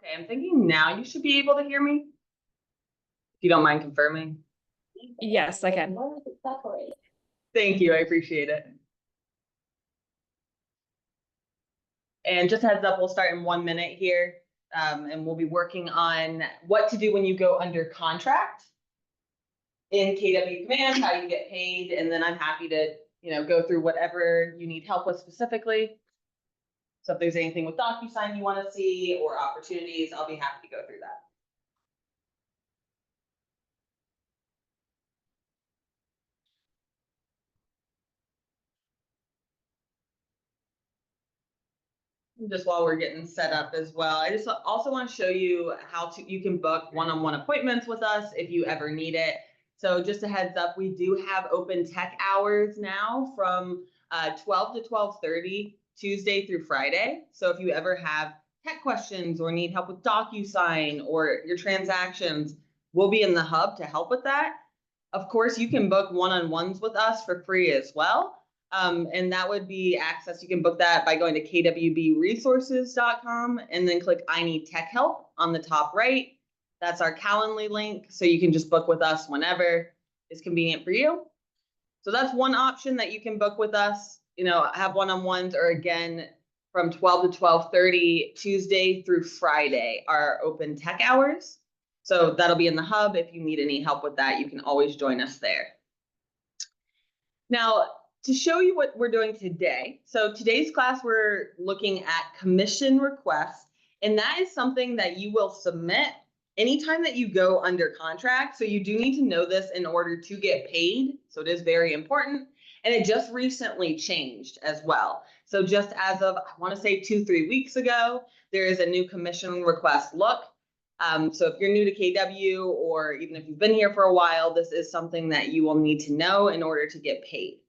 Okay, I'm thinking now you should be able to hear me. If you don't mind confirming. Yes, I can. Thank you, I appreciate it. And just heads up, we'll start in 1 minute here. And we'll be working on what to do when you go under contract in KW Command, how you get paid, and then I'm happy to, go through whatever you need help with specifically. So if there's anything with DocuSign you want to see or opportunities, I'll be happy to go through that. Just while we're getting set up as well, I just also want to show you how you can book one-on-one appointments with us if you ever need it. So just a heads up, we do have open tech hours now from 12 to 12:30 Tuesday through Friday. So if you ever have tech questions or need help with DocuSign or your transactions, we'll be in the hub to help with that. Of course, you can book one-on-ones with us for free as well. And that would be access. You can book that by going to kwbresources.com and then click I need tech help on the top right. That's our Calendly link. So you can just book with us whenever is convenient for you. So that's one option that you can book with us, have one-on-ones, or again, from 12 to 12:30 Tuesday through Friday are open tech hours. So that'll be in the hub. If you need any help with that, you can always join us there. Now, to show you what we're doing today. So today's class, we're looking at commission requests, and that is something that you will submit anytime that you go under contract. So you do need to know this in order to get paid. So it is very important. And it just recently changed as well. So just as of, I want to say 2-3 weeks ago, there is a new commission request look. So if you're new to KW, or even if you've been here for a while, this is something that you will need to know in order to get paid.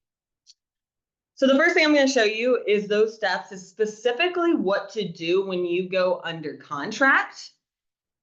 So the first thing I'm going to show you is those steps, is specifically what to do when you go under contract.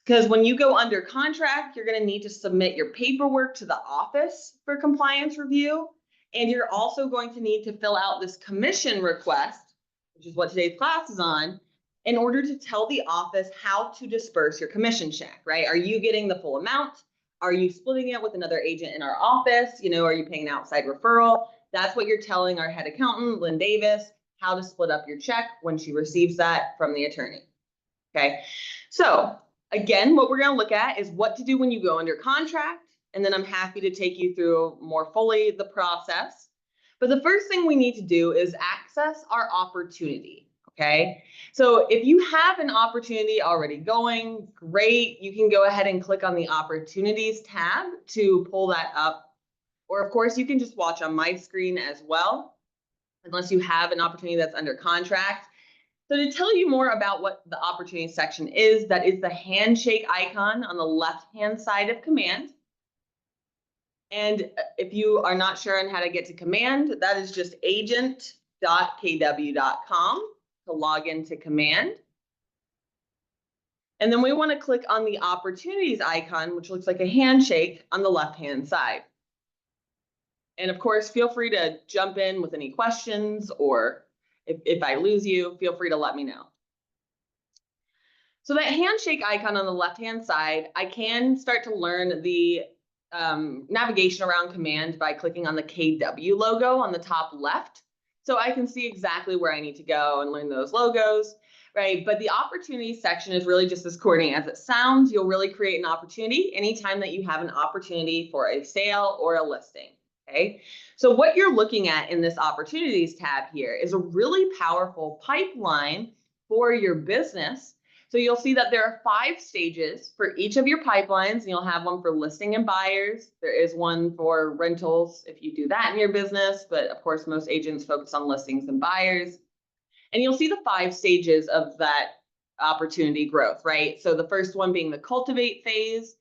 Because when you go under contract, you're going to need to submit your paperwork to the office for compliance review. And you're also going to need to fill out this commission request, which is what today's class is on, in order to tell the office how to disperse your commission check, right? Are you getting the full amount? Are you splitting it with another agent in our office? Are you paying an outside referral? That's what you're telling our head accountant, Lynn Davis, how to split up your check when she receives that from the attorney. Okay, so again, what we're going to look at is what to do when you go under contract, and then I'm happy to take you through more fully the process. But the first thing we need to do is access our opportunity. Okay, so if you have an opportunity already going, great. You can go ahead and click on the opportunities tab to pull that up. Or of course, you can just watch on my screen as well, unless you have an opportunity that's under contract. So to tell you more about what the opportunity section is, that is the handshake icon on the left-hand side of command. And if you are not sure on how to get to command, that is just agent.kw.com to log into command. And then we want to click on the opportunities icon, which looks like a handshake on the left-hand side. And of course, feel free to jump in with any questions, or if I lose you, feel free to let me know. So that handshake icon on the left-hand side, I can start to learn the navigation around command by clicking on the KW logo on the top left. So I can see exactly where I need to go and learn those logos, right? But the opportunity section is really just as coordinating as it sounds. You'll really create an opportunity anytime that you have an opportunity for a sale or a listing. Okay, so what you're looking at in this opportunities tab here is a really powerful pipeline for your business. So you'll see that there are 5 stages for each of your pipelines, and you'll have one for listing and buyers. There is one for rentals if you do that in your business, but of course, most agents focus on listings and buyers. And you'll see the 5 stages of that opportunity growth, right? So the first one being the cultivate phase,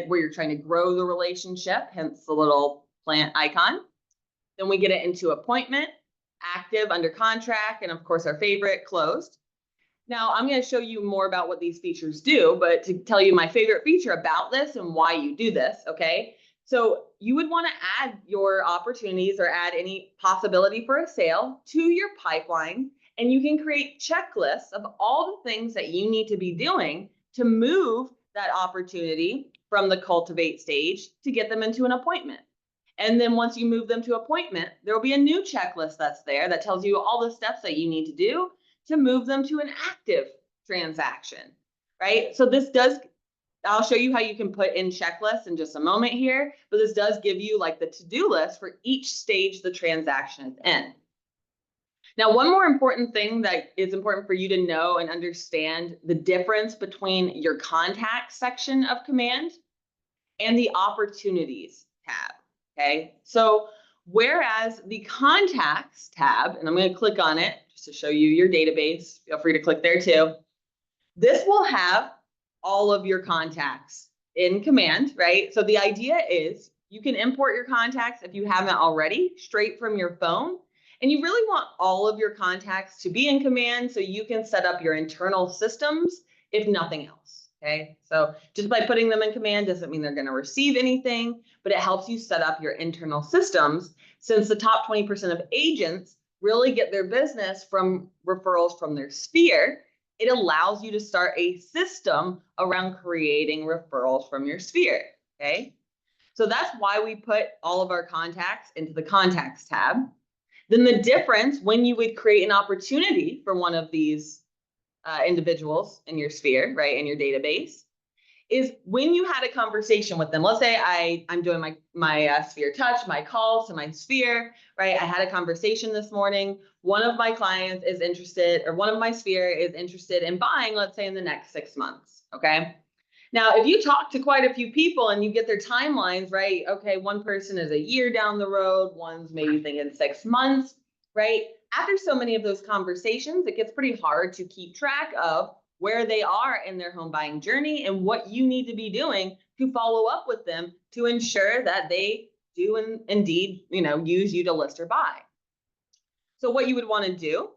where you're trying to grow the relationship, hence the little plant icon. Then we get it into appointment, active, under contract, and of course our favorite, closed. Now I'm going to show you more about what these features do, but to tell you my favorite feature about this and why you do this, okay? So you would want to add your opportunities or add any possibility for a sale to your pipeline, and you can create checklists of all the things that you need to be doing to move that opportunity from the cultivate stage to get them into an appointment. And then once you move them to appointment, there will be a new checklist that's there that tells you all the steps that you need to do to move them to an active transaction, right? So this does, I'll show you how you can put in checklists in just a moment here, but this does give you like the to-do list for each stage the transaction is in. Now, one more important thing that is important for you to know and understand the difference between your contacts section of command and the opportunities tab, okay? So whereas the contacts tab, and I'm going to click on it just to show you your database, feel free to click there too. This will have all of your contacts in command, right? So the idea is you can import your contacts if you haven't already straight from your phone. And you really want all of your contacts to be in command so you can set up your internal systems, if nothing else, okay? So just by putting them in command doesn't mean they're gonna receive anything, but it helps you set up your internal systems since the top 20% of agents really get their business from referrals from their sphere. It allows you to start a system around creating referrals from your sphere, okay? So that's why we put all of our contacts into the contacts tab. Then the difference when you would create an opportunity for one of these individuals in your sphere, right, in your database, is when you had a conversation with them. Let's say I'm doing my sphere touch, my calls to my sphere, right? I had a conversation this morning. One of my clients is interested, or one of my sphere is interested in buying, let's say in the next 6 months, okay? Now, if you talk to quite a few people and you get their timelines, right? Okay, one person is a year down the road, one's maybe thinking 6 months, right? After so many of those conversations, it gets pretty hard to keep track of where they are in their home buying journey and what you need to be doing to follow up with them to ensure that they do indeed, use you to list or buy. So what you would want to do,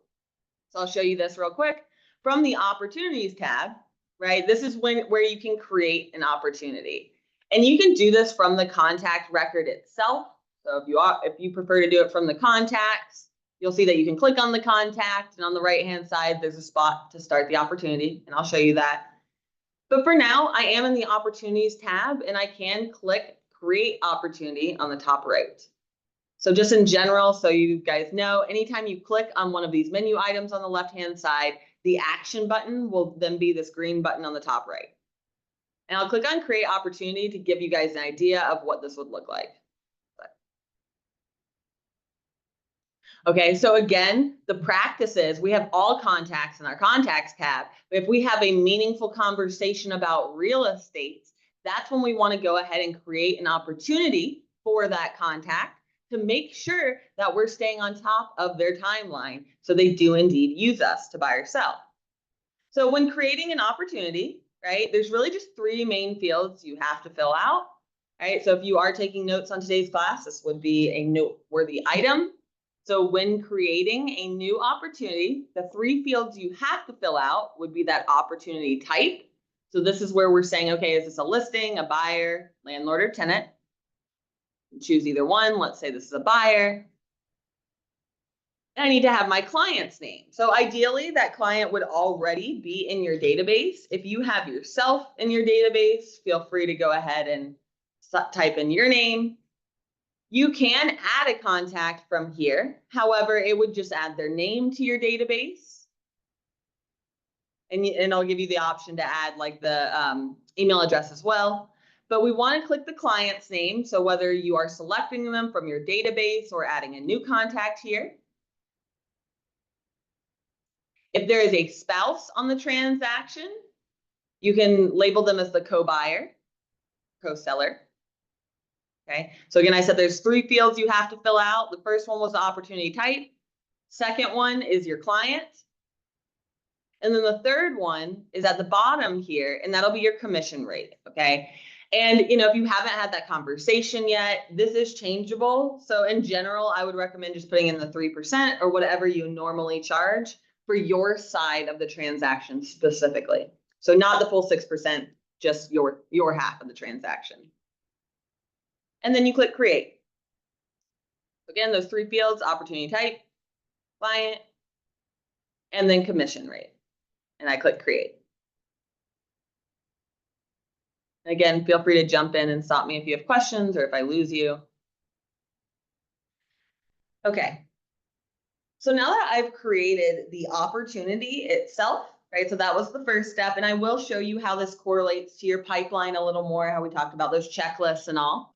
so I'll show you this real quick, from the opportunities tab, right? This is where you can create an opportunity. And you can do this from the contact record itself. So if you prefer to do it from the contacts, you'll see that you can click on the contact, and on the right-hand side, there's a spot to start the opportunity, and I'll show you that. But for now, I am in the opportunities tab, and I can click create opportunity on the top right. So just in general, so you guys know, anytime you click on one of these menu items on the left-hand side, the action button will then be this green button on the top right. And I'll click on create opportunity to give you guys an idea of what this would look like. Okay, so again, the practice is we have all contacts in our contacts tab. But if we have a meaningful conversation about real estate, that's when we want to go ahead and create an opportunity for that contact to make sure that we're staying on top of their timeline so they do indeed use us to buy or sell. So when creating an opportunity, right, there's really just 3 main fields you have to fill out, right? So if you are taking notes on today's class, this would be a noteworthy item. So when creating a new opportunity, the 3 fields you have to fill out would be that opportunity type. So this is where we're saying, okay, is this a listing, a buyer, landlord, or tenant? Choose either one. Let's say this is a buyer. And I need to have my client's name. So ideally, that client would already be in your database. If you have yourself in your database, feel free to go ahead and type in your name. You can add a contact from here. However, it would just add their name to your database. And I'll give you the option to add like the email address as well. But we want to click the client's name. So whether you are selecting them from your database or adding a new contact here. If there is a spouse on the transaction, you can label them as the co-buyer, co-seller. Okay, so again, I said there's 3 fields you have to fill out. The first one was the opportunity type. Second one is your client. And then the third one is at the bottom here, and that'll be your commission rate, okay? And if you haven't had that conversation yet, this is changeable. So in general, I would recommend just putting in the 3% or whatever you normally charge for your side of the transaction specifically. So not the full 6%, just your half of the transaction. And then you click create. Again, those 3 fields, opportunity type, client, and then commission rate. And I click create. Again, feel free to jump in and stop me if you have questions or if I lose you. Okay. So now that I've created the opportunity itself, right? So that was the first step. And I will show you how this correlates to your pipeline a little more, how we talked about those checklists and all.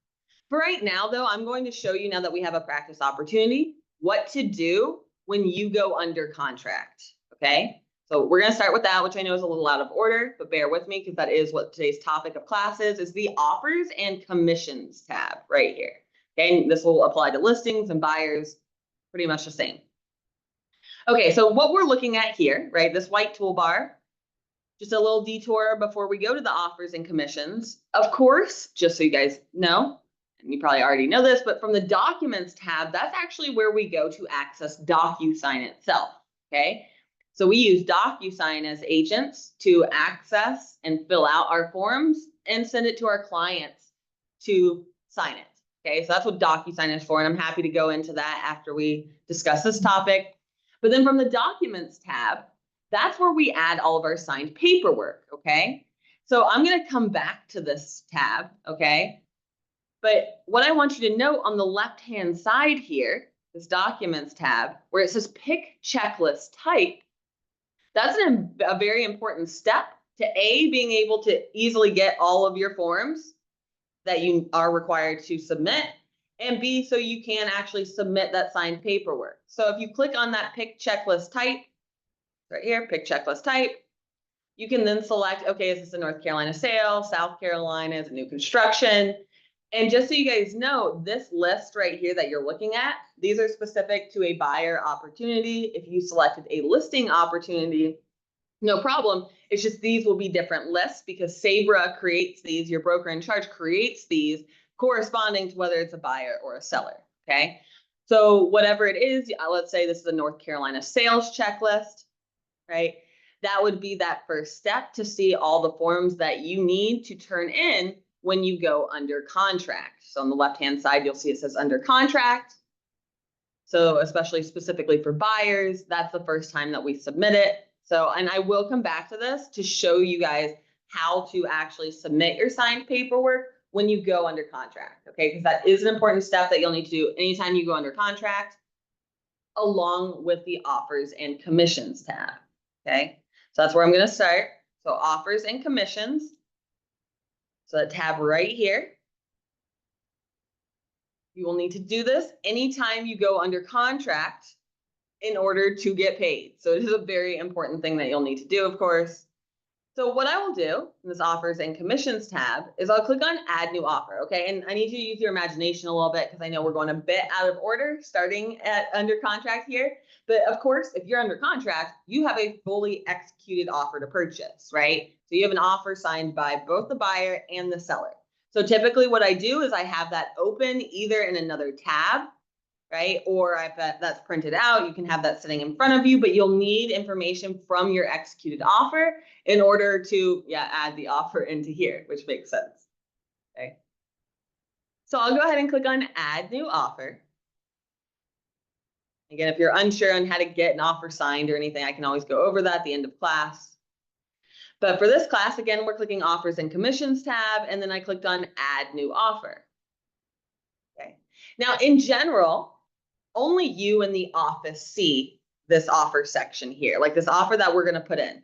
For right now, though, I'm going to show you, now that we have a practice opportunity, what to do when you go under contract, okay? So we're gonna start with that, which I know is a little out of order, but bear with me because that is what today's topic of class is the offers and commissions tab right here, okay? And this will apply to listings and buyers, pretty much the same. Okay, so what we're looking at here, right, this white toolbar, just a little detour before we go to the offers and commissions. Of course, just so you guys know, and you probably already know this, but from the documents tab, that's actually where we go to access DocuSign itself, okay? So we use DocuSign as agents to access and fill out our forms and send it to our clients to sign it, okay? So that's what DocuSign is for, and I'm happy to go into that after we discuss this topic. But then from the documents tab, that's where we add all of our signed paperwork, okay? So I'm gonna come back to this tab, okay? But what I want you to note on the left-hand side here, this documents tab, where it says pick checklist type, that's a very important step to A, being able to easily get all of your forms that you are required to submit, and B, so you can actually submit that signed paperwork. So if you click on that pick checklist type, right here, pick checklist type, you can then select, okay, is this a North Carolina sale, South Carolina, is it new construction? And just so you guys know, this list right here that you're looking at, these are specific to a buyer opportunity. If you selected a listing opportunity, no problem. It's just these will be different lists because Sabra creates these, your broker in charge creates these corresponding to whether it's a buyer or a seller, okay? So whatever it is, let's say this is a North Carolina sales checklist, right? That would be that first step to see all the forms that you need to turn in when you go under contract. So on the left-hand side, you'll see it says under contract. So especially specifically for buyers, that's the first time that we submit it. So, and I will come back to this to show you guys how to actually submit your signed paperwork when you go under contract, okay? Because that is an important step that you'll need to do anytime you go under contract, along with the offers and commissions tab, okay? So that's where I'm gonna start. So offers and commissions. So that tab right here. You will need to do this anytime you go under contract in order to get paid. So it is a very important thing that you'll need to do, of course. So what I will do in this offers and commissions tab is I'll click on add new offer, okay? And I need you to use your imagination a little bit because I know we're going a bit out of order starting at under contract here. But of course, if you're under contract, you have a fully executed offer to purchase, right? So you have an offer signed by both the buyer and the seller. So typically what I do is I have that open either in another tab, right? Or if that's printed out, you can have that sitting in front of you, but you'll need information from your executed offer in order to, add the offer into here, which makes sense, okay? So I'll go ahead and click on add new offer. Again, if you're unsure on how to get an offer signed or anything, I can always go over that at the end of class. But for this class, again, we're clicking offers and commissions tab, and then I clicked on add new offer. Okay. Now, in general, only you in the office see this offer section here, like this offer that we're going to put in.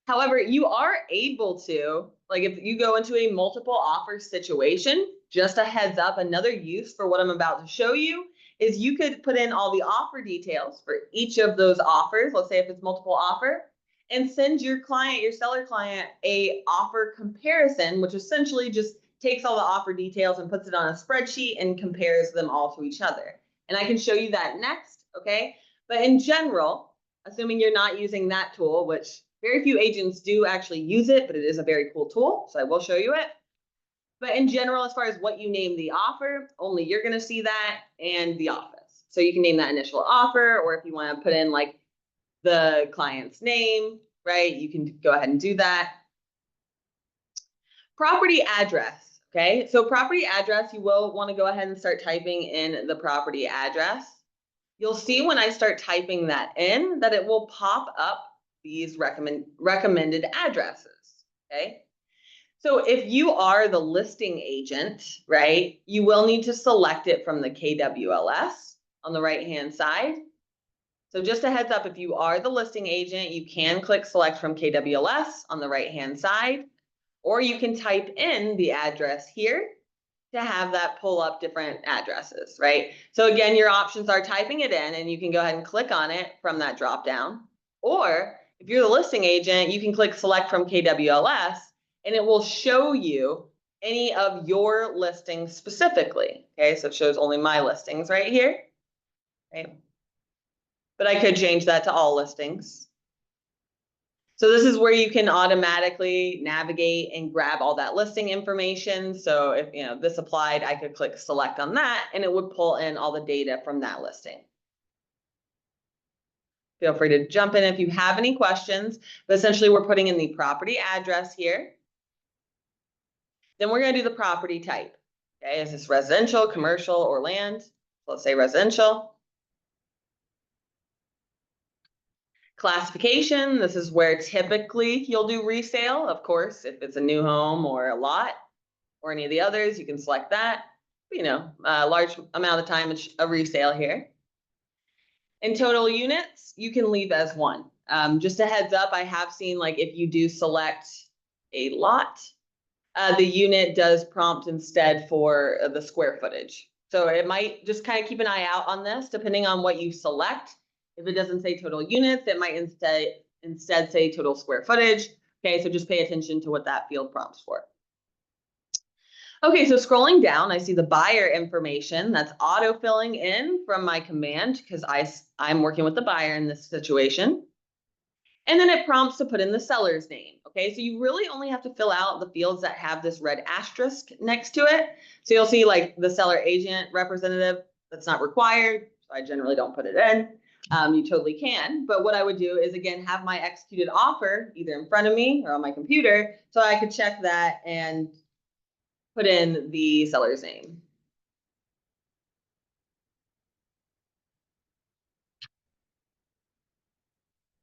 However, you are able to, like if you go into a multiple offer situation, just a heads up, another use for what I'm about to show you is you could put in all the offer details for each of those offers. Let's say if it's multiple offer, and send your client, your seller client, a offer comparison, which essentially just takes all the offer details and puts it on a spreadsheet and compares them all to each other. And I can show you that next, okay? But in general, assuming you're not using that tool, which very few agents do actually use it, but it is a very cool tool, so I will show you it. But in general, as far as what you name the offer, only you're gonna see that and the office. So you can name that initial offer, or if you wanna put in like the client's name, right? You can go ahead and do that. Property address, okay? So property address, you will want to go ahead and start typing in the property address. You'll see when I start typing that in that it will pop up these recommended addresses, okay? So if you are the listing agent, right, you will need to select it from the KWLS on the right-hand side. So just a heads up, if you are the listing agent, you can click select from KWLS on the right-hand side, or you can type in the address here to have that pull up different addresses, right? So again, your options are typing it in and you can go ahead and click on it from that drop down. Or if you're the listing agent, you can click select from KWLS and it will show you any of your listings specifically. Okay, so it shows only my listings right here. Okay. But I could change that to all listings. So this is where you can automatically navigate and grab all that listing information. So if this applied, I could click select on that and it would pull in all the data from that listing. Feel free to jump in if you have any questions, but essentially we're putting in the property address here. Then we're going to do the property type. Okay, is this residential, commercial, or land? So let's say residential. Classification, this is where typically you'll do resale. Of course, if it's a new home or a lot or any of the others, you can select that. A large amount of time it's a resale here. In total units, you can leave as one. Just a heads up, I have seen like if you do select a lot, the unit does prompt instead for the square footage. So it might just kind of keep an eye out on this, depending on what you select. If it doesn't say total units, it might instead say total square footage. Okay, so just pay attention to what that field prompts for. Okay, so scrolling down, I see the buyer information that's auto-filling in from my command because I'm working with the buyer in this situation. And then it prompts to put in the seller's name. Okay, so you really only have to fill out the fields that have this red asterisk next to it. So you'll see like the seller agent representative, that's not required. So I generally don't put it in. You totally can. But what I would do is, again, have my executed offer either in front of me or on my computer so I could check that and put in the seller's name.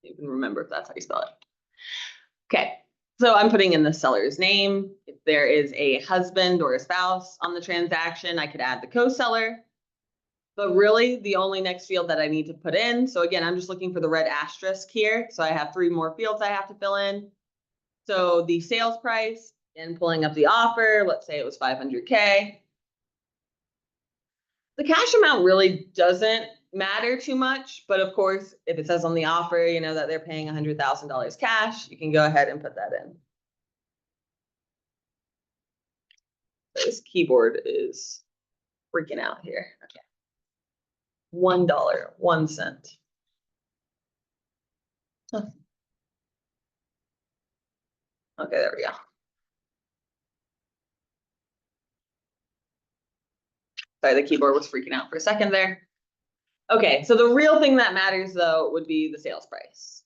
You can remember if that's how you spell it. Okay, so I'm putting in the seller's name. If there is a husband or a spouse on the transaction, I could add the co-seller. But really, the only next field that I need to put in, so again, I'm just looking for the red asterisk here. So I have 3 more fields I have to fill in. So the sales price and pulling up the offer, let's say it was $500K. The cash amount really doesn't matter too much, but of course, if it says on the offer, that they're paying $100,000 cash, you can go ahead and put that in. This keyboard is freaking out here. Okay. $1, 1 cent. Huh. Okay, there we go. Sorry, the keyboard was freaking out for a second there. Okay, so the real thing that matters though would be the sales price.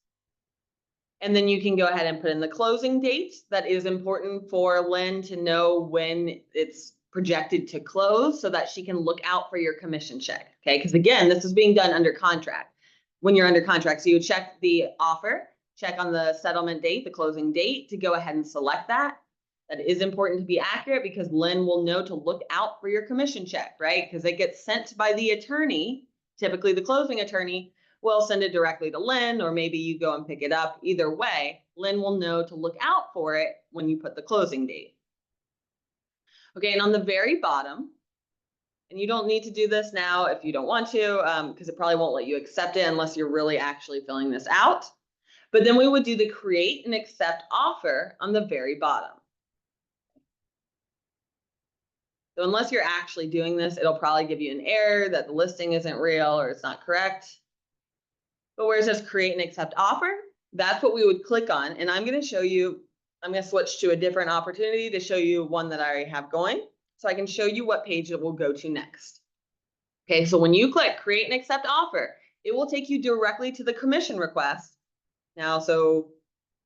And then you can go ahead and put in the closing date. That is important for Lynn to know when it's projected to close so that she can look out for your commission check. Okay, because again, this is being done under contract. When you're under contract, so you check the offer, check on the settlement date, the closing date to go ahead and select that. That is important to be accurate because Lynn will know to look out for your commission check, right? Because it gets sent by the attorney, typically the closing attorney will send it directly to Lynn, or maybe you go and pick it up. Either way, Lynn will know to look out for it when you put the closing date. Okay, and on the very bottom, and you don't need to do this now if you don't want to, because it probably won't let you accept it unless you're really actually filling this out. But then we would do the create and accept offer on the very bottom. So unless you're actually doing this, it'll probably give you an error that the listing isn't real or it's not correct. But where it says create and accept offer, that's what we would click on. And I'm going to show you, I'm going to switch to a different opportunity to show you one that I already have going. So I can show you what page it will go to next. Okay, so when you click create and accept offer, it will take you directly to the commission request. Now, so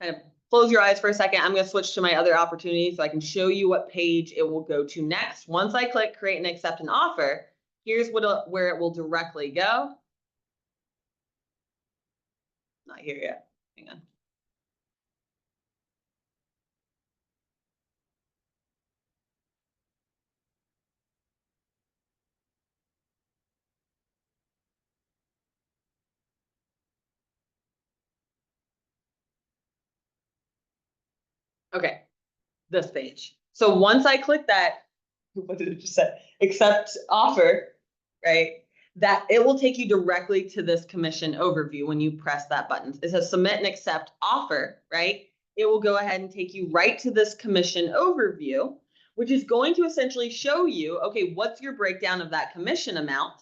kind of close your eyes for a second. I'm going to switch to my other opportunity so I can show you what page it will go to next. Once I click create and accept an offer, here's where it will directly go. Not here yet. Hang on. Okay, this page. So once I click that, what did it just say? Accept offer, right? That it will take you directly to this commission overview when you press that button. It says submit and accept offer, right? It will go ahead and take you right to this commission overview, which is going to essentially show you, okay, what's your breakdown of that commission amount?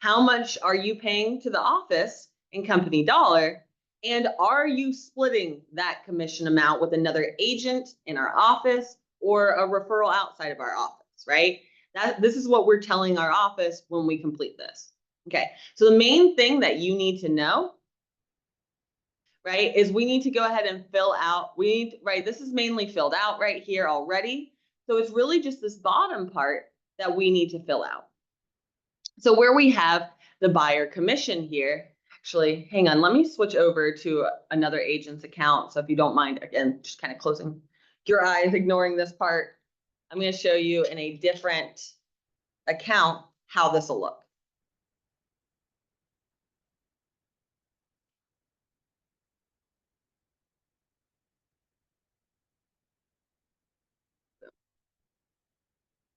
How much are you paying to the office in company dollar? And are you splitting that commission amount with another agent in our office or a referral outside of our office, right? This is what we're telling our office when we complete this. Okay, so the main thing that you need to know, right, is we need to go ahead and fill out, right, this is mainly filled out right here already. So it's really just this bottom part that we need to fill out. So where we have the buyer commission here, actually, hang on, let me switch over to another agent's account. So if you don't mind, again, just kind of closing your eyes, ignoring this part, I'm going to show you in a different account how this will look.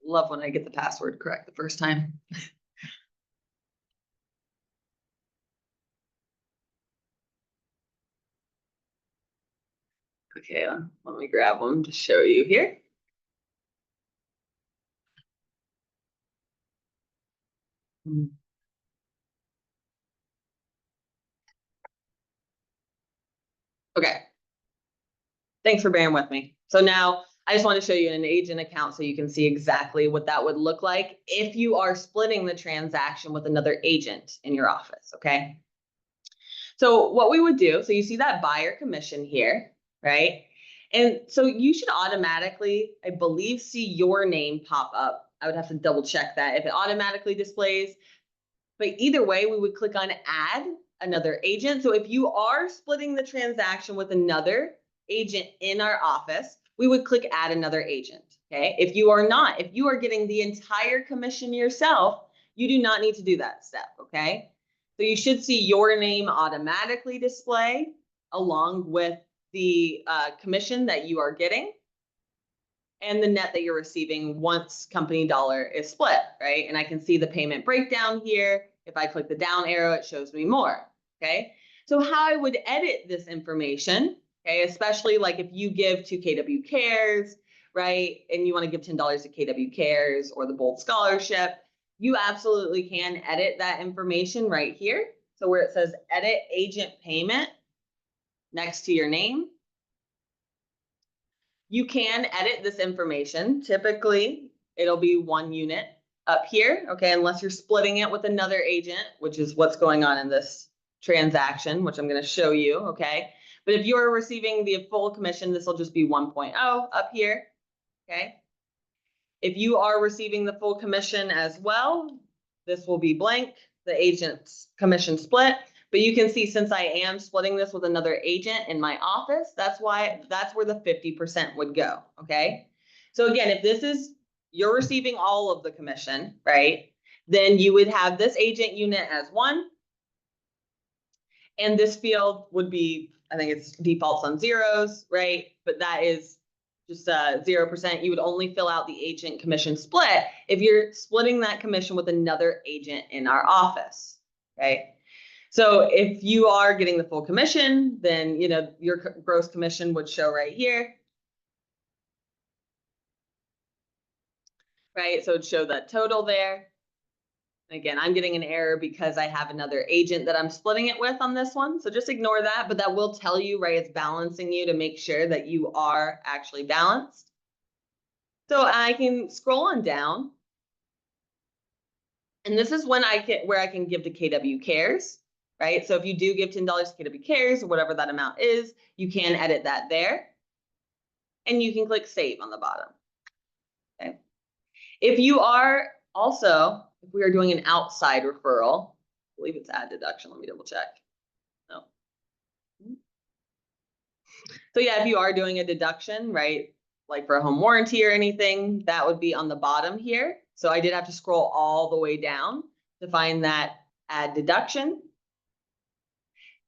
Love when I get the password correct the first time. Okay, let me grab them to show you here. Okay. Thanks for bearing with me. So now I just want to show you an agent account so you can see exactly what that would look like if you are splitting the transaction with another agent in your office, okay? So what we would do, so you see that buyer commission here, right? And so you should automatically, I believe, see your name pop up. I would have to double check that if it automatically displays. But either way, we would click on add another agent. So if you are splitting the transaction with another agent in our office, we would click add another agent. Okay. If you are not, if you are getting the entire commission yourself, you do not need to do that step. Okay. So you should see your name automatically display along with the commission that you are getting and the net that you're receiving once company dollar is split, right? And I can see the payment breakdown here. If I click the down arrow, it shows me more, okay? So how I would edit this information, okay, especially like if you give to KW Cares, right, and you want to give $10 to KW Cares or the Bold Scholarship, you absolutely can edit that information right here. So where it says edit agent payment next to your name, you can edit this information. Typically, it'll be 1 unit up here, okay, unless you're splitting it with another agent, which is what's going on in this transaction, which I'm going to show you, okay? But if you're receiving the full commission, this will just be 1.0 up here, okay? If you are receiving the full commission as well, this will be blank, the agent's commission split. But you can see since I am splitting this with another agent in my office, that's where the 50% would go, okay? So again, if this is, you're receiving all of the commission, right? Then you would have this agent unit as 1. And this field would be, I think it's defaults on zeros, right? But that is just 0%. You would only fill out the agent commission split if you're splitting that commission with another agent in our office, okay? So if you are getting the full commission, then, you know, your gross commission would show right here. Right, so it'd show that total there. Again, I'm getting an error because I have another agent that I'm splitting it with on this one. So just ignore that, but that will tell you, right, it's balancing you to make sure that you are actually balanced. So I can scroll on down. And this is when where I can give to KW Cares, right? So if you do give $10 to KW Cares or whatever that amount is, you can edit that there. And you can click save on the bottom. Okay. If you are also, if we are doing an outside referral, I believe it's add deduction. Let me double check. No. So yeah, if you are doing a deduction, right, like for a home warranty or anything, that would be on the bottom here. So I did have to scroll all the way down to find that add deduction.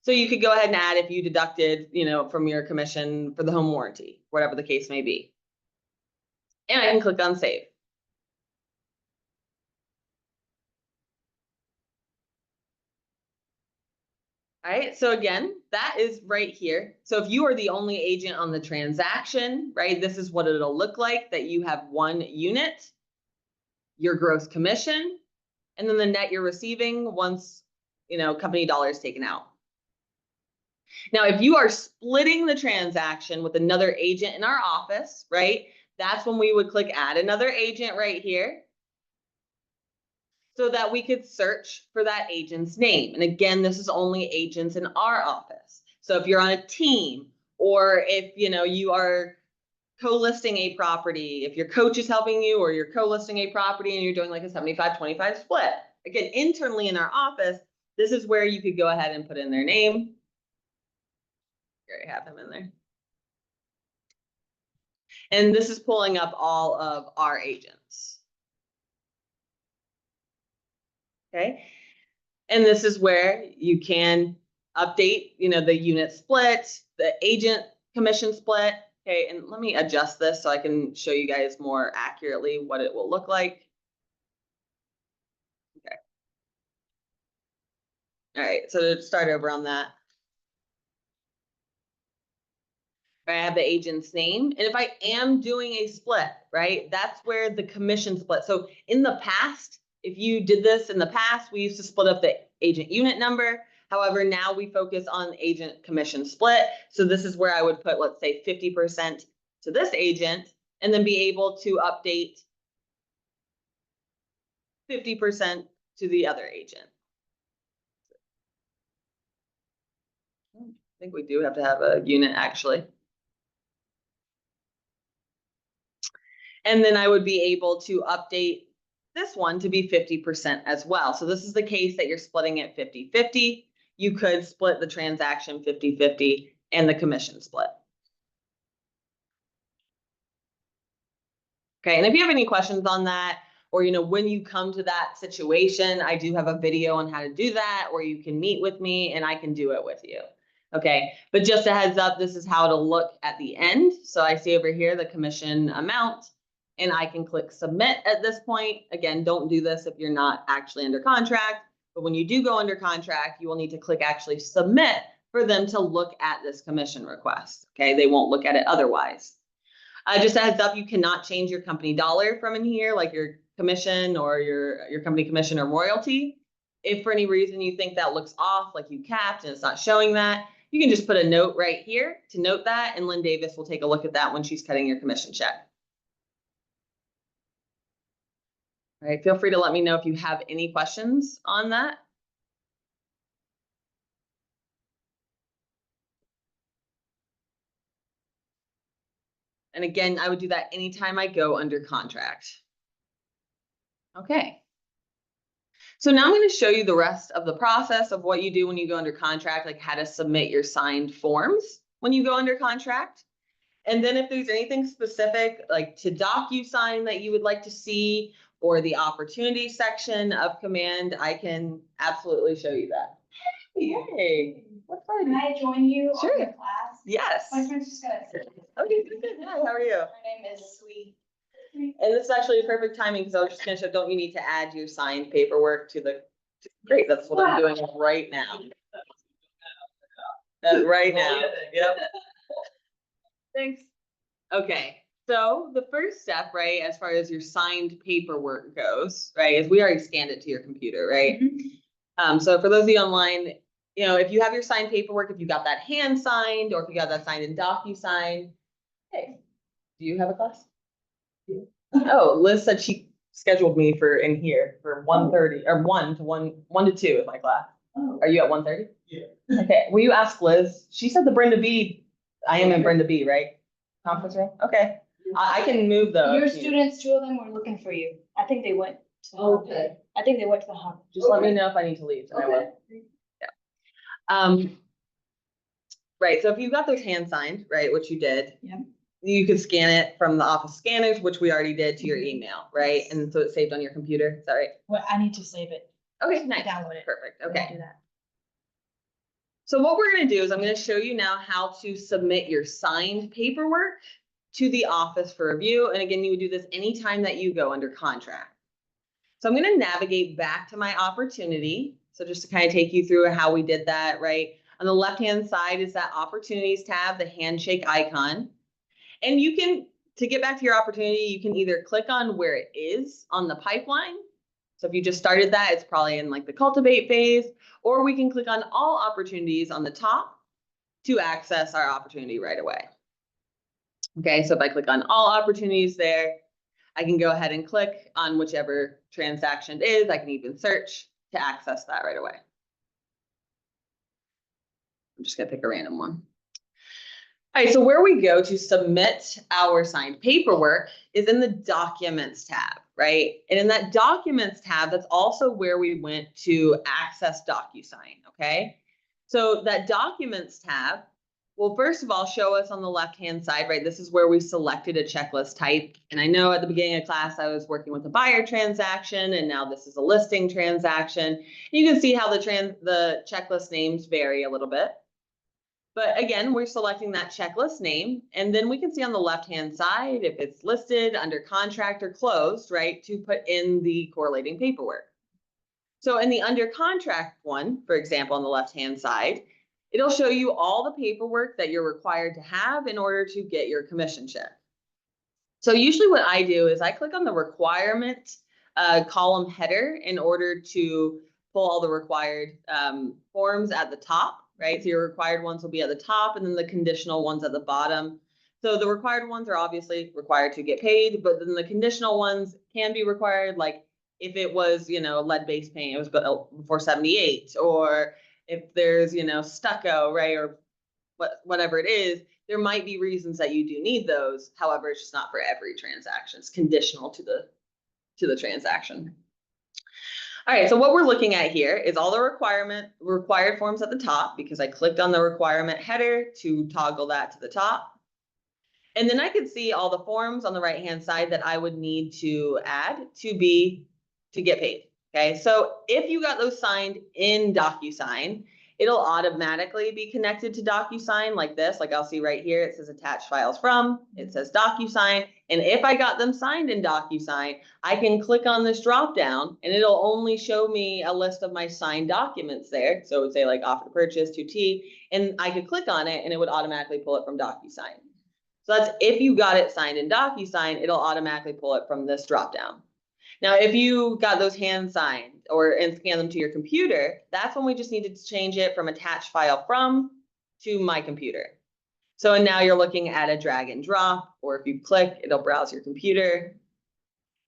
So you could go ahead and add if you deducted, from your commission for the home warranty, whatever the case may be. And I can click on save. All right, so again, that is right here. So if you are the only agent on the transaction, right, this is what it'll look like, that you have one unit, your gross commission, and then the net you're receiving once, company dollar is taken out. Now, if you are splitting the transaction with another agent in our office, right, that's when we would click add another agent right here, so that we could search for that agent's name. And again, this is only agents in our office. So if you're on a team, or if you are co-listing a property, if your coach is helping you, or you're co-listing a property and you're doing like a 75-25 split, again, internally in our office, this is where you could go ahead and put in their name. Here I have him in there. And this is pulling up all of our agents. Okay. And this is where you can update, the unit split, the agent commission split. Okay, and let me adjust this so I can show you guys more accurately what it will look like. Okay. All right, so to start over on that. I have the agent's name. And if I am doing a split, right, that's where the commission split. So in the past, if you did this in the past, we used to split up the agent unit number. However, now we focus on agent commission split. So this is where I would put, let's say 50% to this agent, and then be able to update 50% to the other agent. I think we do have to have a unit actually. And then I would be able to update this one to be 50% as well. So this is the case that you're splitting it 50-50. You could split the transaction 50-50 and the commission split. Okay, and if you have any questions on that, or when you come to that situation, I do have a video on how to do that, or you can meet with me and I can do it with you. Okay, but just a heads up, this is how it'll look at the end. So I see over here the commission amount, and I can click submit at this point. Again, don't do this if you're not actually under contract, but when you do go under contract, you will need to click actually submit for them to look at this commission request. Okay, they won't look at it otherwise. Just a heads up, you cannot change your company dollar from in here, like your commission or your company commission or royalty. If for any reason you think that looks off, like you capped and it's not showing that, you can just put a note right here to note that, and Lynn Davis will take a look at that when she's cutting your commission check. All right, feel free to let me know if you have any questions on that. And again, I would do that anytime I go under contract. Okay. So now I'm going to show you the rest of the process of what you do when you go under contract, like how to submit your signed forms when you go under contract. And then if there's anything specific, like to DocuSign that you would like to see, or the opportunity section of Command, I can absolutely show you that. Hey, what's fun? Can I join you Sure. on the class? Yes. My friend's just gonna sit. Okay, good. Hi, how are you? Her name is Sweet. And this is actually perfect timing because I was just gonna show, don't you need to add your signed paperwork to the, great, that's what I'm doing right now. Right now, yep. Thanks. Okay, so the first step, right, as far as your signed paperwork goes, right, is we already scanned it to your computer, right? So for those of you online, if you have your signed paperwork, if you got that hand signed, or if you got that signed in DocuSign, hey, do you have a class? Yeah. Oh, Liz said she scheduled me for in here for 1:30 or 1 to 2 is my class. Oh. Are you at 1:30? Yeah. Okay, will you ask Liz? She said the Brenda B. I am in Brenda B, right? Conference room? Okay. I can move the. Your students, two of them were looking for you. I think they went to the hub. I think they went to the hub. Just let me know if I need to leave. And I will. Yeah. Right. So if you got those hand signed, right, which you did, Yep. You could scan it from the office scanners, which we already did, to your email, right? And so it's saved on your computer. Is that right? Well, I need to save it. Okay, nice. Download it. Perfect. I'll Okay. do that. So what we're gonna do is I'm gonna show you now how to submit your signed paperwork to the office for review. And again, you would do this anytime that you go under contract. So I'm gonna navigate back to my opportunity. So just to kind of take you through how we did that, right? On the left-hand side is that opportunities tab, the handshake icon. And you can, to get back to your opportunity, you can either click on where it is on the pipeline. So if you just started that, it's probably in like the cultivate phase, or we can click on all opportunities on the top to access our opportunity right away. Okay, so if I click on all opportunities there, I can go ahead and click on whichever transaction it is. I can even search to access that right away. I'm just gonna pick a random one. All right, so where we go to submit our signed paperwork is in the Documents tab, right? And in that Documents tab, that's also where we went to access DocuSign, okay? So that Documents tab will first of all show us on the left-hand side, right? This is where we selected a checklist type. And I know at the beginning of class, I was working with a buyer transaction, and now this is a listing transaction. You can see how the checklist names vary a little bit. But again, we're selecting that checklist name, and then we can see on the left-hand side if it's listed, under contract, or closed, right, to put in the correlating paperwork. So in the under contract one, for example, on the left-hand side, it'll show you all the paperwork that you're required to have in order to get your commission check. So usually what I do is I click on the requirement column header in order to pull all the required forms at the top. Right, so your required ones will be at the top, and then the conditional ones at the bottom. So the required ones are obviously required to get paid, but then the conditional ones can be required, like if it was, lead-based paint, it was built before 78, or if there's, stucco, right, or whatever it is, there might be reasons that you do need those. However, it's just not for every transaction. It's conditional to the transaction. All right, so what we're looking at here is all the required forms at the top, because I clicked on the requirement header to toggle that to the top. And then I could see all the forms on the right-hand side that I would need to add to get paid. Okay, so if you got those signed in DocuSign, it'll automatically be connected to DocuSign like this. Like I'll see right here, it says attach files from, it says DocuSign. And if I got them signed in DocuSign, I can click on this drop down and it'll only show me a list of my signed documents there. So it would say like offer to purchase 2T, and I could click on it and it would automatically pull it from DocuSign. So that's if you got it signed in DocuSign, it'll automatically pull it from this drop down. Now, if you got those hand signed and scan them to your computer, that's when we just needed to change it from attach file from to my computer. So now you're looking at a drag and drop, or if you click, it'll browse your computer.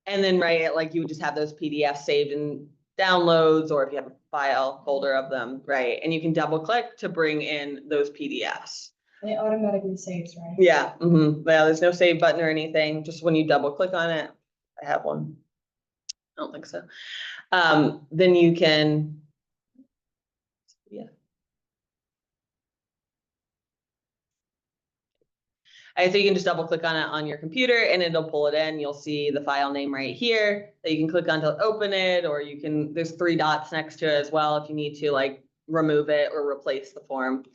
And then, right, like you would just have those PDFs saved in downloads, or if you have a file folder of them, right? And you can double click to bring in those PDFs. And it automatically saves, right? Yeah, yeah, there's no save button or anything. Just when you double click on it, I have one. I don't think so. Then you can, yeah. So you can just double click on it on your computer and it'll pull it in. You'll see the file name right here that you can click on to open it, or you can, there's 3 dots next to it as well if you need to like remove it or replace the form.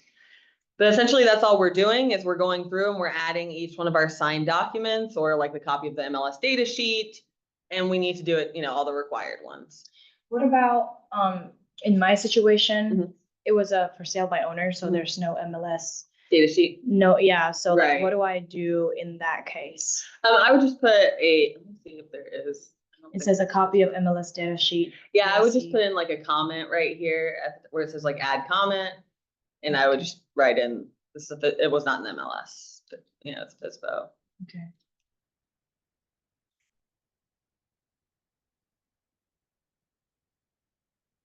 But essentially that's all we're doing is we're going through and we're adding each one of our signed documents, or like the copy of the MLS data sheet. And we need to do it, all the required ones. What about, in my situation, it was a for sale by owner, so there's no MLS. Data sheet? No, yeah, so like, Right. what do I do in that case? I would just put let me see if there is. It says a copy of MLS data sheet. Yeah, I would just put in like a comment right here where it says like add comment. And I would just write in, this is it was not an MLS, but it's FISBO. Okay.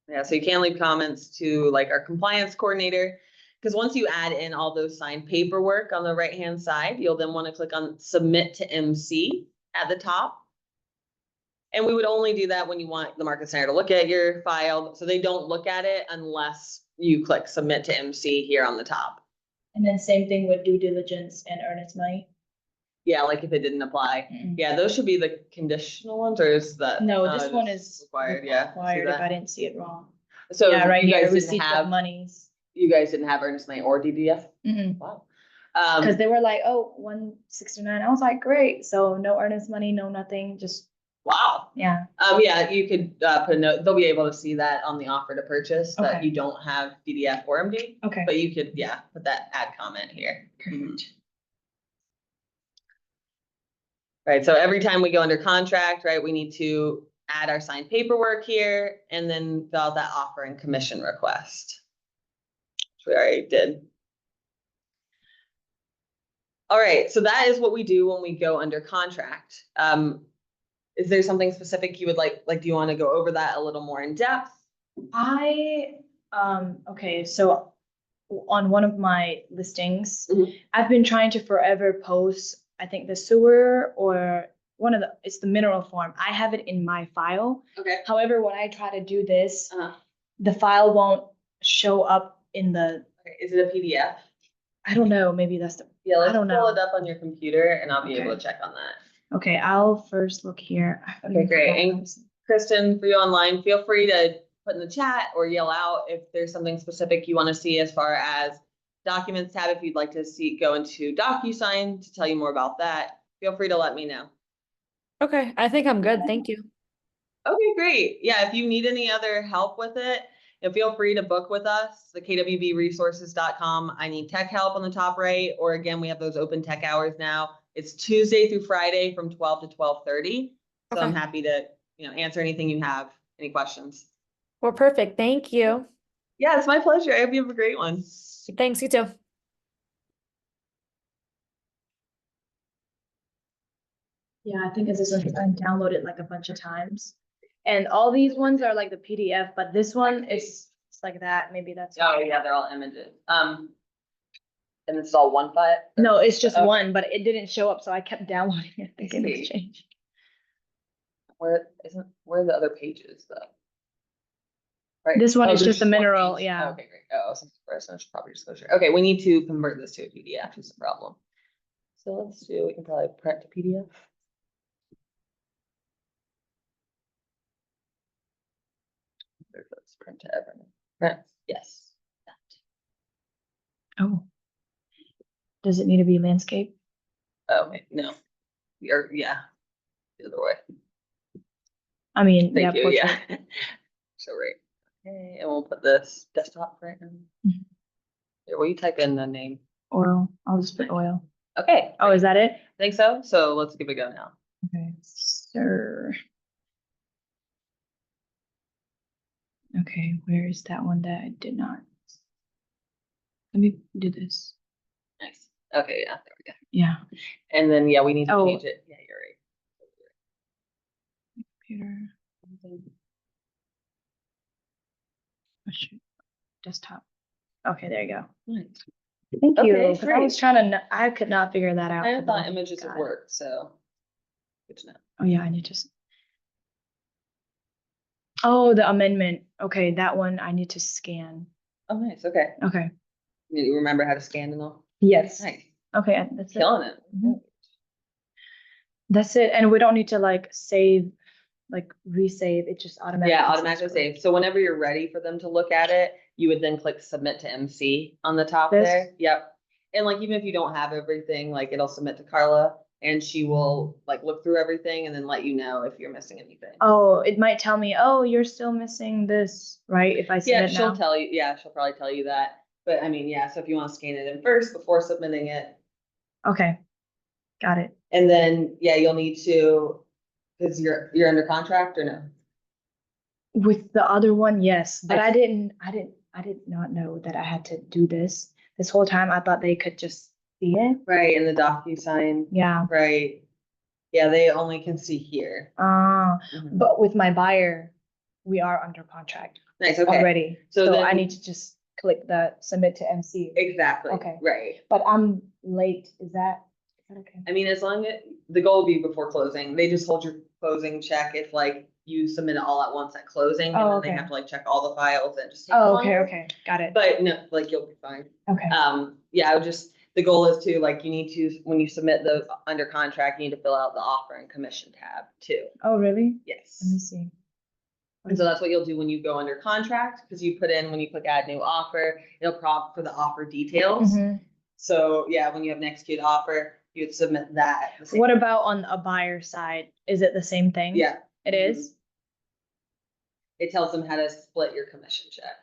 Yeah, so you can leave comments to like our compliance coordinator, because once you add in all those signed paperwork on the right-hand side, you'll then want to click on submit to MC at the top. And we would only do that when you want the market center to look at your file. So they don't look at it unless you click submit to MC here on the top. And then same thing with due diligence and earnest money. Yeah, like if it didn't apply. Yeah, those should be the conditional ones, or is that? No, this one is required. Yeah. required if I didn't see it wrong. So Yeah, right you here, guys didn't receipt have of monies. You guys didn't have earnest money or DDF? Mm-mm. Wow. Cause they were like, oh, 169. I was like, great. So no earnest money, no nothing, just, Wow. yeah. Yeah, you could put a note, they'll be able to see that on the offer to purchase, that Okay. you don't have DDF or MD. Okay. But you could, yeah, put that add comment here. Perfect. Right, so every time we go under contract, right, we need to add our signed paperwork here and then fill out that offer and commission request. Which we already did. All right, so that is what we do when we go under contract. Is there something specific you would like, do you want to go over that a little more in depth? Okay, so on one of my listings, Mhm. I've been trying to forever post, I think the sewer or it's the mineral form. I have it in my file. Okay. However, when I try to do this, Uh-huh. the file won't show up in the, Okay, is it a PDF? I don't know, maybe that's the, Yeah, I let's don't pull know. it up on your computer and I'll be able Okay. to check on that. Okay, I'll first look here. Okay, great. And Kristen, for you online, feel free to put in the chat or yell out if there's something specific you want to see as far as documents tab. If you'd like to see, go into DocuSign to tell you more about that, feel free to let me know. Okay, I think I'm good. Thank you. Okay, great. Yeah, if you need any other help with it, and feel free to book with us, the kwbresources.com. I need tech help on the top right, or again, we have those open tech hours now. It's Tuesday through Friday from 12 to 12:30. So I'm Okay. happy to, answer anything you have, any questions. Well, perfect. Thank you. Yeah, it's my pleasure. I hope you have a great one. Thanks, you too. Yeah, I think it's just like I downloaded like a bunch of times. And all these ones are like the PDF, but this one is it's like that. Maybe that's. Oh, why. yeah, they're all images. And this is all one file? No, it's just Okay. one, but it didn't show up, so I kept downloading it thinking see. it's changed. Where are the other pages though? Right. This one is there's just a one mineral, page. yeah. Okay, great. Oh, residential property disclosure. Okay, we need to convert this to a PDF is the problem. So let's do, we can probably print to PDF. Let's print to Evernote. Print, yes. Oh. Does it need to be landscape? Oh, wait, no. Yeah, the other way. I mean, Thank you, portrait. yeah. So right. Okay, and we'll put this desktop right now. Mhm. Here, will you type in the name? Oil. I'll just put oil. Okay. Oh, is that it? I think so. So let's give it a go now. Okay, sir. Okay, where is that one that I did not? Let me do this. Nice. Okay, yeah, there we go. Yeah. And then, yeah, we need to Oh. change it. Yeah, you're Computer. right. Oh, shoot. Desktop. Okay, there you go. Nice. Thank you. Okay, 'Cause I was great. trying to, I could not figure that out. I for the thought love of images would God. work, so. Good to know. Oh, yeah, I need to. Oh, the amendment. Okay, that one I need to scan. Oh, nice. Okay. Okay. You remember how to scan and all? Yes. Nice. Okay, that's it. Killing it. Mhm. That's it. And we don't need to like save, like resave. It just automatically. Yeah, saves automatically correct. save. So whenever you're ready for them to look at it, you would then click submit to MC on the top This? there. Yep. And like, even if you don't have everything, like it'll submit to Carla and she will like look through everything and then let you know if you're missing anything. Oh, it might tell me, oh, you're still missing this, right? If I Yeah, submit she'll now. tell you. Yeah, she'll probably tell you that. But I mean, yeah, so if you want to scan it in first before submitting it, Okay, got it. and then, yeah, you'll need to, because you're under contract or no? With the other one, yes, but I I did not know that I had to do this. This whole time I thought they could just see it. Right, in the DocuSign, Yeah. right? Yeah, they only can see here. Mhm. But with my buyer, we are under contract Nice, okay. already. So So then- I need to just click the submit to MC. Exactly. Okay. Right. But I'm late. Is that okay? I mean, as long as, the goal would be before closing, they just hold your closing check if like you submit it all at once at closing. And Oh, then okay. they have to like check all the files and just take Oh, okay, longer. okay, got it. But no, like you'll be fine. Okay. Yeah, I would just, the goal is to, like, you need to, when you submit the under contract, you need to fill out the offer and commission tab too. Oh, really? Let me Yes. see. And so that's what you'll do when you go under contract, because you put in, when you click add new offer, it'll prompt for the offer details. Mhm. So yeah, when you have an execute offer, you would submit that. at the same- What about on a buyer side? Is it the same thing? Yeah, It is? it tells them how to split your commission check.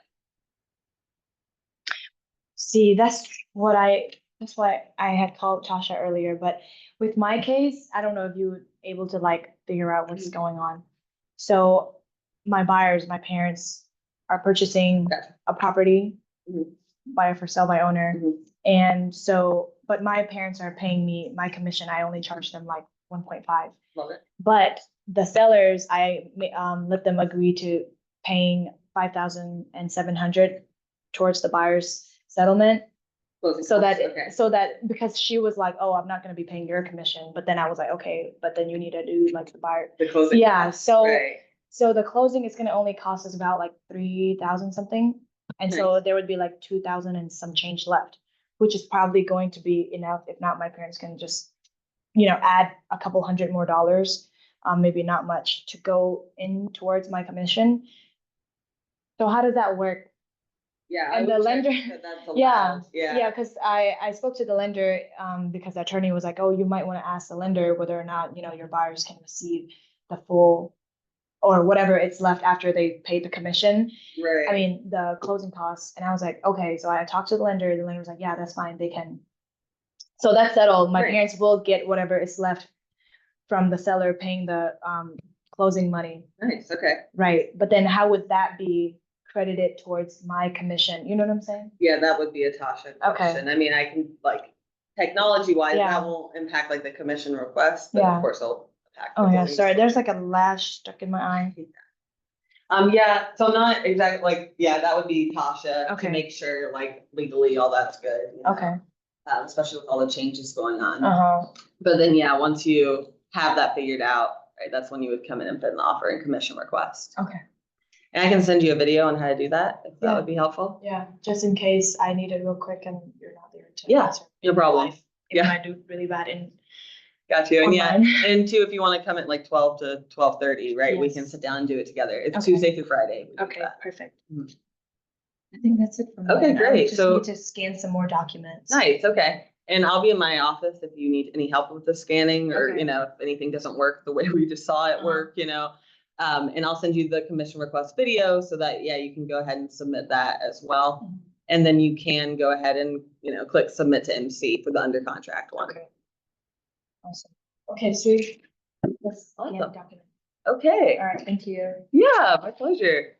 See, that's why I had called Tasha earlier, but with my case, I don't know if you were able to like figure out what's Mhm. going on. So my buyers, my parents are purchasing Gotcha. a property, Mhm. buyer for sale by owner. Mhm. And so, but my parents are paying me my commission. I only charge them like 1.5. Love it. But the sellers, I let them agree to paying 5,700 towards the buyer's settlement. Closing So costs, that, okay. so that, because she was like, oh, I'm not gonna be paying your commission, but then I was like, okay, but then you need to do like the buyer. The closing. Yeah, costs, so, right. so the closing is gonna only cost us about like 3,000 something. And so Nice. there would be like 2,000 and some change left, which is probably going to be enough. If not, my parents can just, add a couple hundred more dollars, maybe not much, to go in towards my commission. So how does that work? Yeah. I And would the check lender, that that's yeah, allowed. Yeah. yeah, because I spoke to the lender, because the attorney was like, oh, you might want to ask the lender whether or not, your buyers can receive the full, or whatever it's left after they paid the commission. Right. I mean, the closing costs. And I was like, okay, so I talked to the lender was like, yeah, that's fine, they can. So that's settled. My Right. parents will get whatever is left from the seller paying the closing money, Nice. Okay. right? But then how would that be credited towards my commission? You know what I'm saying? Yeah, that would be a Tasha question. I mean, I can like technology wise, Yeah. that won't impact like the commission request, but Yeah. of course it'll impact. the Oh yeah, closing sorry, costs. there's like a lash stuck in my eye. Yeah, so not exactly like, yeah, that would be Tasha Okay. to make sure like legally all that's good. Okay. Especially with all the changes going on. Uh-huh. But then, yeah, once you have that figured out, right, that's when you would come in and put an offer and commission request. Okay. And I can send you a video on how to do that, if that Yeah. would be helpful. Yeah, just in case I need it real quick and you're not there to Yeah, answer. no problem. If Yeah. I do really bad in. Got you. And yeah, Online. and too, if you want to come at like 12 to 12:30, right, we can Yes. sit down and do it together. It's Okay. Tuesday through Friday. we do Okay, that. perfect. Mhm. I think that's it for me. Okay, I great. just So- need to scan some more documents. Nice, okay. And I'll be in my office if you need any help with the scanning or, Okay. if anything doesn't work the way we just saw it Uh-huh. work, and I'll send you the commission request video so that, yeah, you can go ahead and submit that as well. Mhm. And then you can go ahead and, click submit to MC for the under contract one. Okay. Awesome. Okay, sweet. Let's scan Awesome. document. Okay, All right, thank you. yeah, my pleasure.